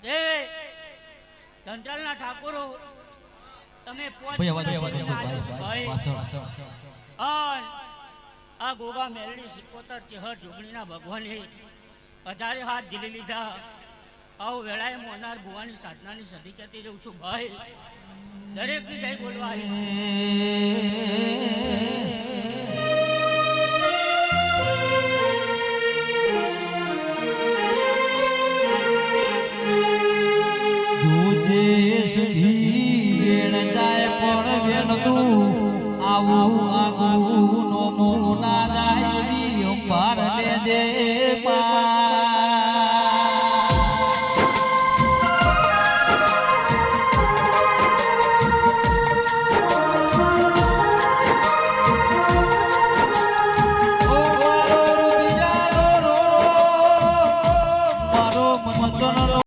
એ ધંટાલના ઠાકોરો તમે આ ગોગા મેલડી 77 ચેહર જોગણીના ભગવાને 1000 હાથ ઝીલી લીધા. આવું વેળાએ મોનાર ભુવાની સાધનાની સદી કહેતી રહું છું ભાઈ. દરેકની જય બોલવા આવું આગું